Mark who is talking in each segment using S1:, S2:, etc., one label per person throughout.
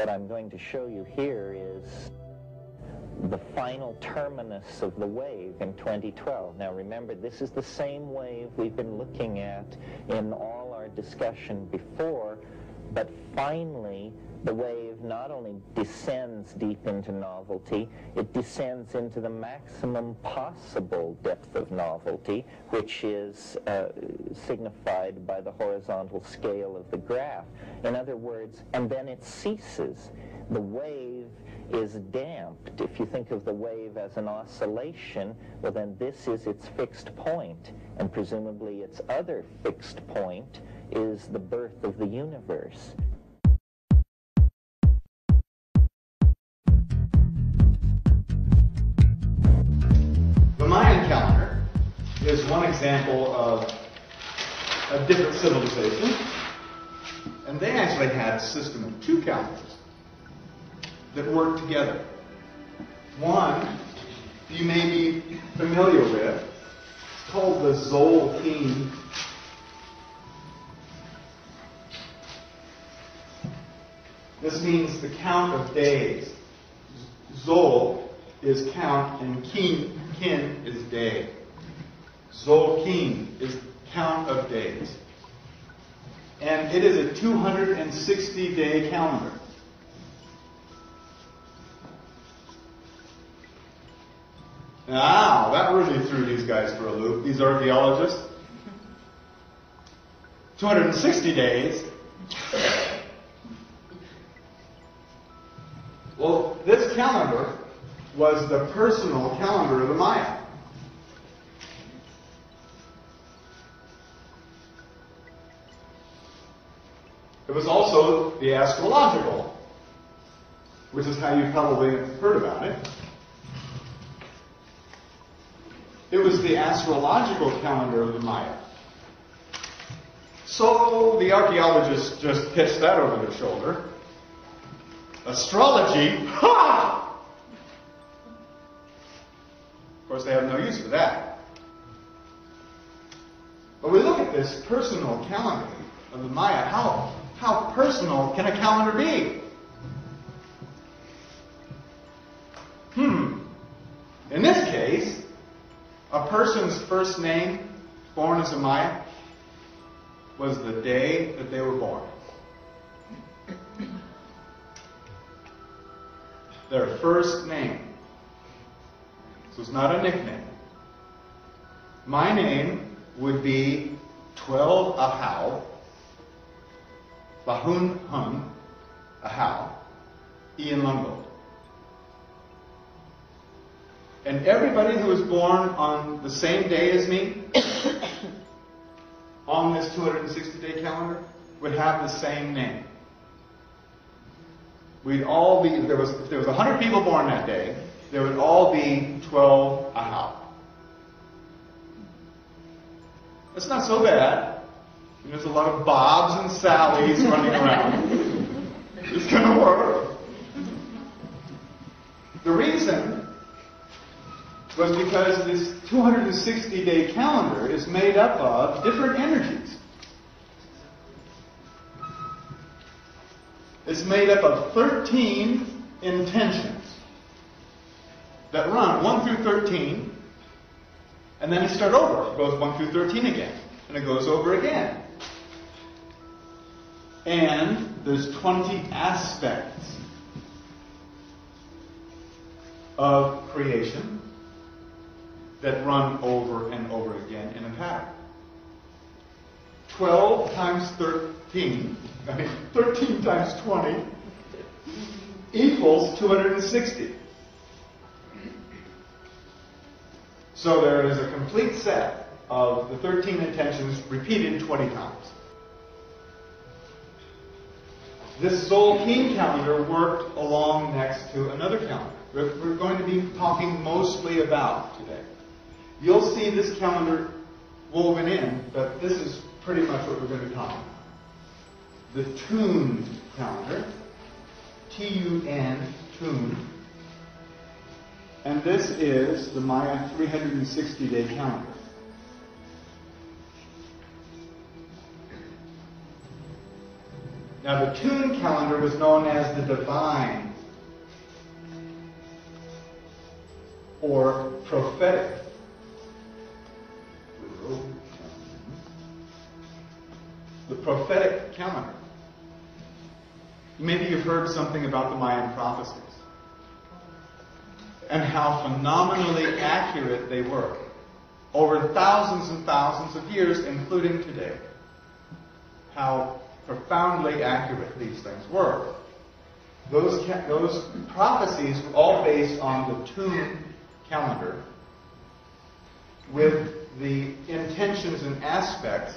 S1: what I'm going to show you here is the final terminus of the wave in 2012. Now remember, this is the same wave we've been looking at in all our discussion before, but finally the wave not only descends deep into novelty, it descends into the maximum possible depth of novelty, which is signified by the horizontal scale of the graph. In other words, and then it ceases. The wave is damped. If you think of the wave as an oscillation, well then this is its fixed point, and presumably its other fixed point is the birth of the universe.
S2: The Mayan calendar is one example of a different civilization, and they actually had a system of two calendars that work together. One you may be familiar with. It's called the Zolkin. This means the count of days. Zol is count and kin is day. Zolkin is count of days. And it is a 260-day calendar. Now, that really threw these guys for a loop, these archaeologists. 260 days. Well, this calendar was the personal calendar of the Maya. It was also the astrological, which is how you probably heard about it. It was the astrological calendar of the Maya. So the archaeologists just pitched that over their shoulder. Astrology, ha! Of course, they have no use for that. But we look at this personal calendar of the Maya. How personal can a calendar be? In this case, a person's first name, born as a Maya, was the day that they were born. Their first name. So it's not a nickname. My name would be 12 Ahau, Bahun Hun Ahau, Ian Lungold. And everybody who was born on the same day as me, on this 260-day calendar, would have the same name. We'd all be, if there was 100 people born that day, there would all be 12 Ahau. That's not so bad. There's a lot of Bobs and Sallys running around. It's going to work. The reason was because this 260-day calendar is made up of different energies. It's made up of 13 intentions that run 1 through 13, and then you start over. It goes 1 through 13 again, and it goes over again. And there's 20 aspects of creation that run over and over again in a pattern. 12 times 13, 13 times 20 equals 260. So there is a complete set of the 13 intentions repeated 20 times. This Zolkin calendar worked along next to another calendar that we're going to be talking mostly about today. You'll see this calendar woven in, but this is pretty much what we're going to be talking about. The Tun calendar, T-U-N, Tun. And this is the Maya 360-day calendar. Now, the tune calendar was known as the divine or prophetic. The prophetic calendar. Maybe you've heard something about the Mayan prophecies and how phenomenally accurate they were over thousands and thousands of years, including today. How profoundly accurate these things were. Those prophecies were all based on the tune calendar with the intentions and aspects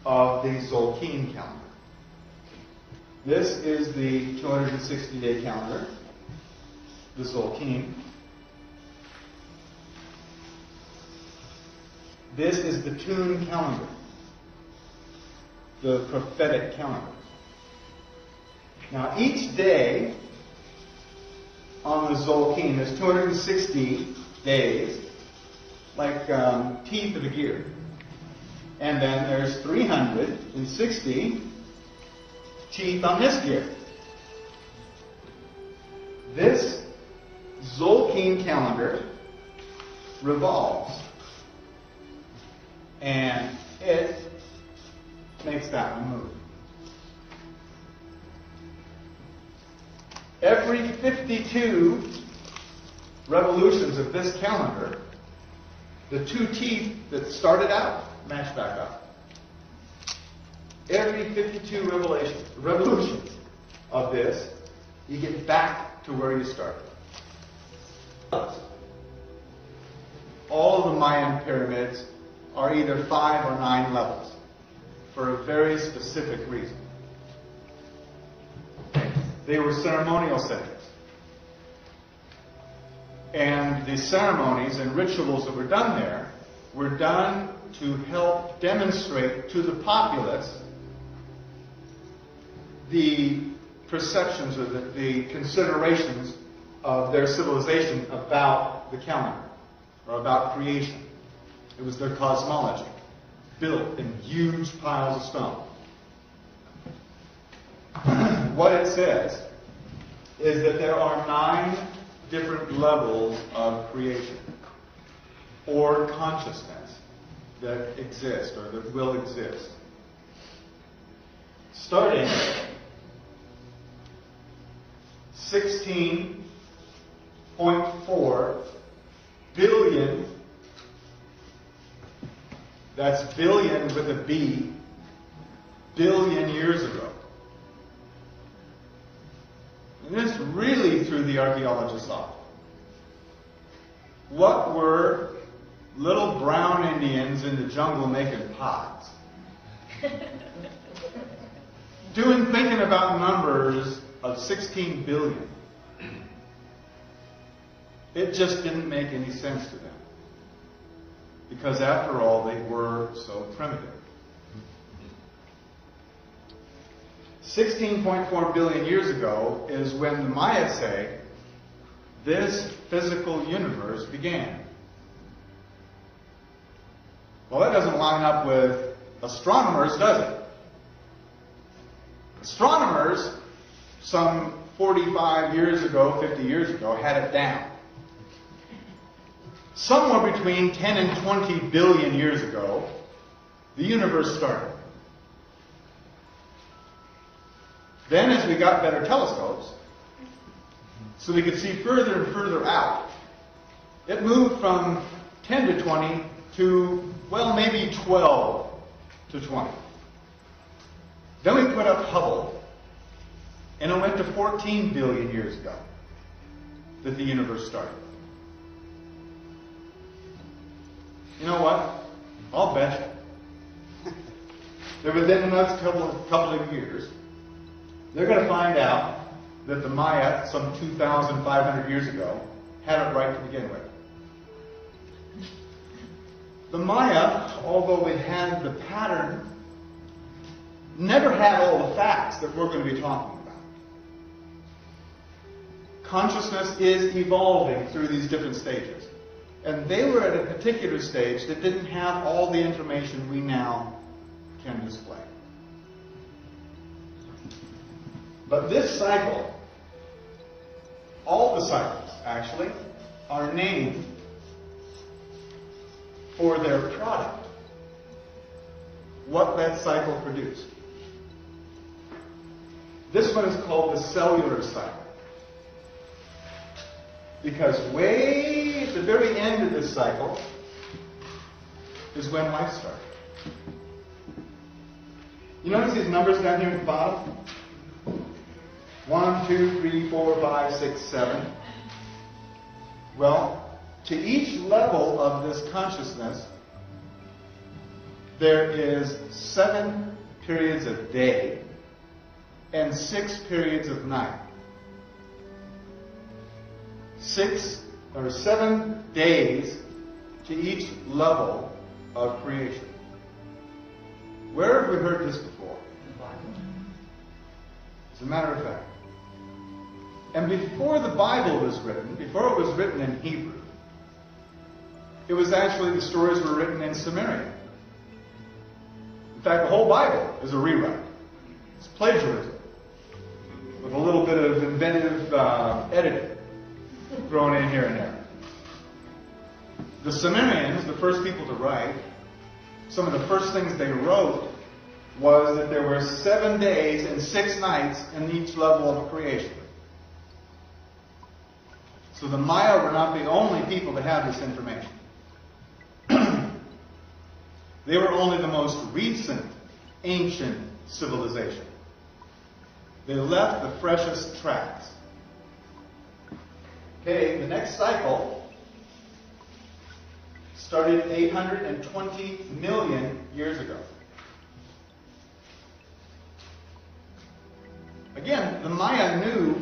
S2: of the Tzolk'in calendar. This is the 260-day calendar, the Tzolk'in. This is the tune calendar, the prophetic calendar. Now, each day on the Tzolk'in, there's 260 days, like teeth of a gear. And then there's 360 teeth on this gear. This Tzolk'in calendar revolves. And it makes that one move. Every 52 revolutions of this calendar, the two teeth that started out match back up. Every 52 revolutions of this, you get back to where you started. All of the Mayan pyramids are either 5 or 9 levels for a very specific reason. They were ceremonial settings. And the ceremonies and rituals that were done there were done to help demonstrate to the populace the perceptions or the considerations of their civilization about the calendar or about creation. It was their cosmology, built in huge piles of stone. What it says is that there are 9 different levels of creation or consciousness that exist or that will exist. Starting 16.4 billion, that's billion with a B, billion years ago. And this really threw the archaeologists off. What were little brown Indians in the jungle making pots doing, thinking about numbers of 16 billion? It just didn't make any sense to them. Because after all, they were so primitive. 16.4 billion years ago is when the Maya say this physical universe began. Well, that doesn't line up with astronomers, does it? Astronomers, some 45 years ago, 50 years ago, had it down. Somewhere between 10 and 20 billion years ago, the universe started. Then, as we got better telescopes, so we could see further and further out, it moved from 10 to 20 to, well, maybe 12 to 20. Then we put up Hubble, and it went to 14 billion years ago that the universe started. You know what? I'll bet you that within the next couple of years, they're going to find out that the Maya, some 2,500 years ago, had it right to begin with. The Maya, although they had the pattern, never had all the facts that we're going to be talking about. Consciousness is evolving through these different stages. And they were at a particular stage that didn't have all the information we now can display. But this cycle, all the cycles actually, are named for their product, what that cycle produced. This one is called the cellular cycle, because way at the very end of this cycle is when life started. You notice these numbers down here at the bottom? 1, 2, 3, 4, 5, 6, 7. Well, to each level of this consciousness, there is 7 periods of day and 6 periods of night. 7 days to each level of creation. Where have we heard this before? As a matter of fact. And before the Bible was written, before it was written in Hebrew, it was actually, the stories were written in Sumerian. In fact, the whole Bible is a rewrite. It's plagiarism, with a little bit of inventive editing thrown in here and there. The Sumerians, the first people to write, some of the first things they wrote was that there were 7 days and 6 nights in each level of creation. So the Maya were not the only people to have this information. They were only the most recent, ancient civilization. They left the freshest tracks. Okay, the next cycle started 820 million years ago. Again, the Maya knew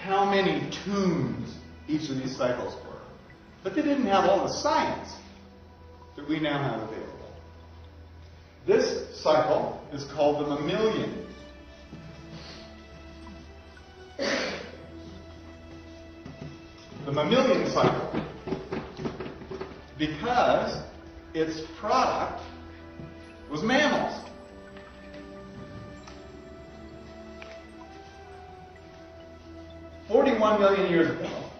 S2: how many tunes each of these cycles were, but they didn't have all the science that we now have available. This cycle is called the mammalian. The mammalian cycle, because its product was mammals. $41 million years ago,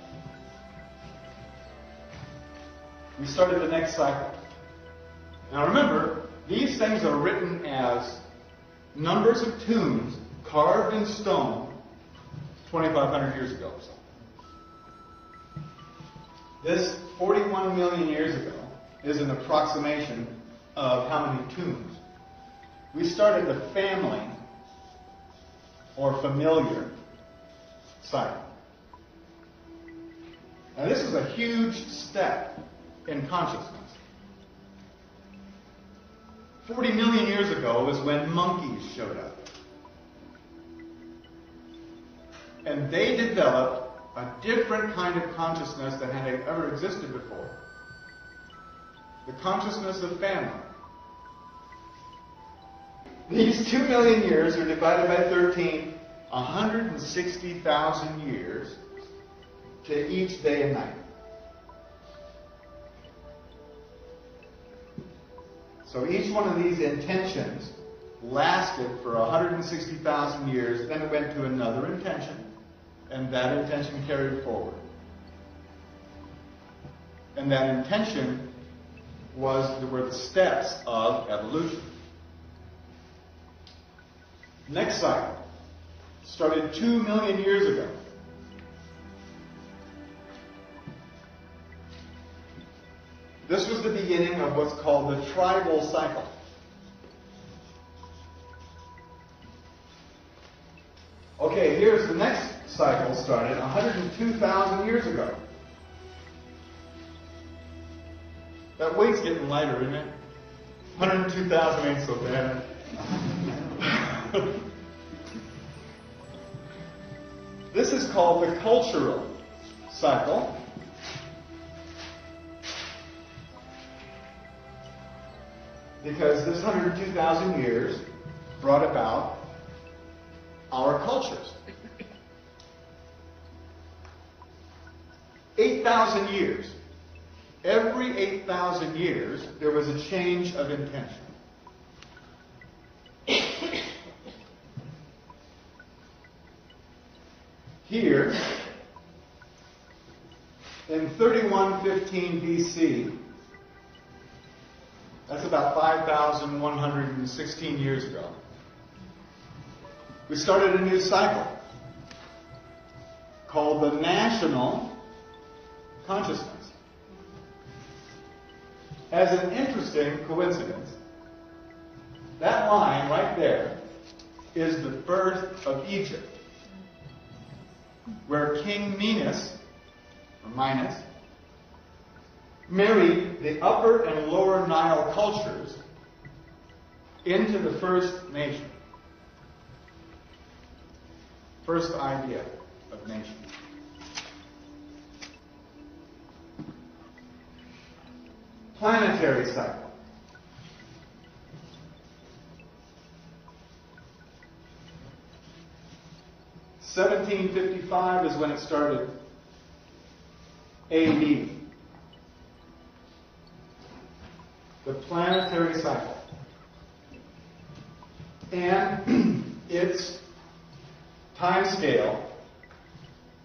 S2: we started the next cycle. Now remember, these things are written as numbers of tunes carved in stone 2,500 years ago. This 41 million years ago is an approximation of how many tunes. We started the family or familiar cycle. Now this is a huge step in consciousness. 40 million years ago is when monkeys showed up. And they developed a different kind of consciousness than had ever existed before. The consciousness of family. These 2 million years are divided by 13, 160,000 years to each day and night. So each one of these intentions lasted for 160,000 years, then it went to another intention, and that intention carried forward. And that intention were the steps of evolution. Next cycle started 2 million years ago. This was the beginning of what's called the tribal cycle. Okay, here's the next cycle started 102,000 years ago. That weight's getting lighter, isn't it? 102,000 ain't so bad. This is called the cultural cycle. Because this 102,000 years brought about our cultures. 8,000 years. Every 8,000 years, there was a change of intention. here, in 3115 BC, that's about 5,116 years ago, we started a new cycle called the national consciousness. As an interesting coincidence, that line right there is the birth of Egypt, where King Minos married the upper and lower Nile cultures into the first nation. First idea of nation. Planetary cycle. (1755) is when it started. AD. The planetary cycle. And its time scale,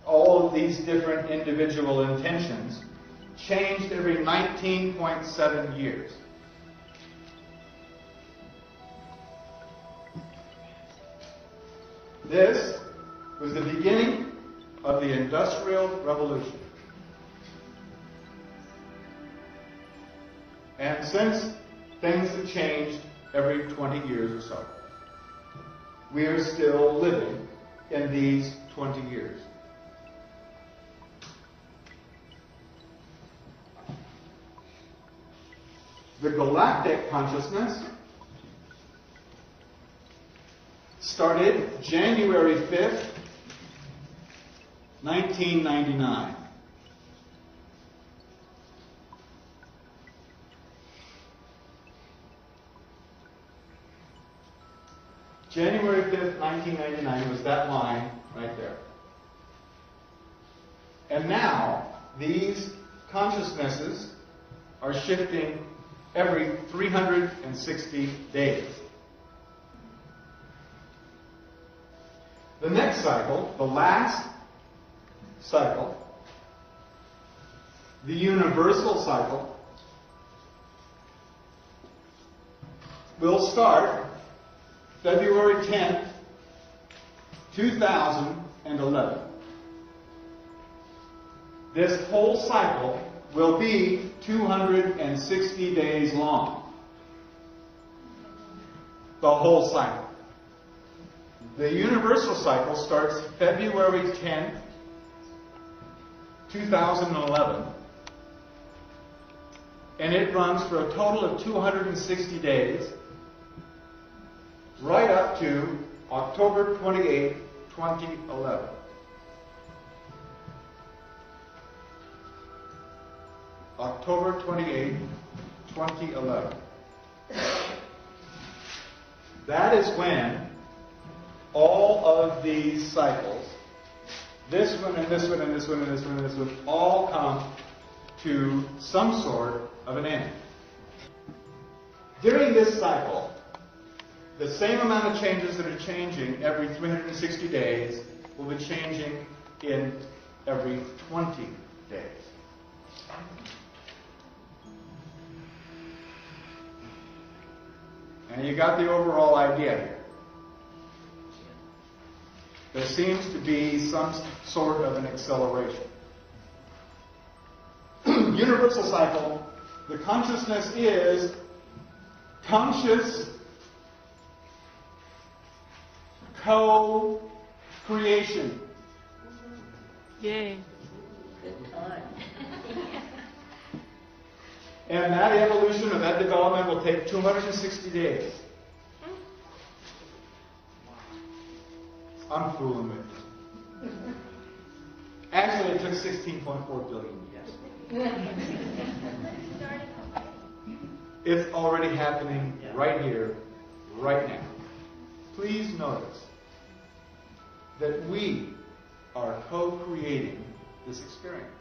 S2: all of these different individual intentions, changed every 19.7 years. This was the beginning of the Industrial Revolution. And since things have changed every 20 years or so, we are still living in these 20 years. The galactic consciousness started January 5th, 1999. January 5th, 1999 was that line right there. And now, these consciousnesses are shifting every 360 days. The next cycle, the last cycle, the universal cycle, will start February 10th, 2011. This whole cycle will be 260 days long. The whole cycle. The universal cycle starts February 10th, 2011, and it runs for a total of 260 days, right up to October 28, 2011. October 28, 2011. That is when all of these cycles, this one and this one and this one and this one and this one, all come to some sort of an end. During this cycle, the same amount of changes that are changing every 360 days will be changing in every 20 days. And you got the overall idea here. There seems to be some sort of an acceleration. Universal cycle, the consciousness is conscious co-creation.
S3: Yay.
S4: Good time.
S2: And that evolution or that development will take 260 days. I'm fooling with you. Actually, it took 16.4 billion years. It's already happening right here, right now. Please notice that we are co-creating this experience.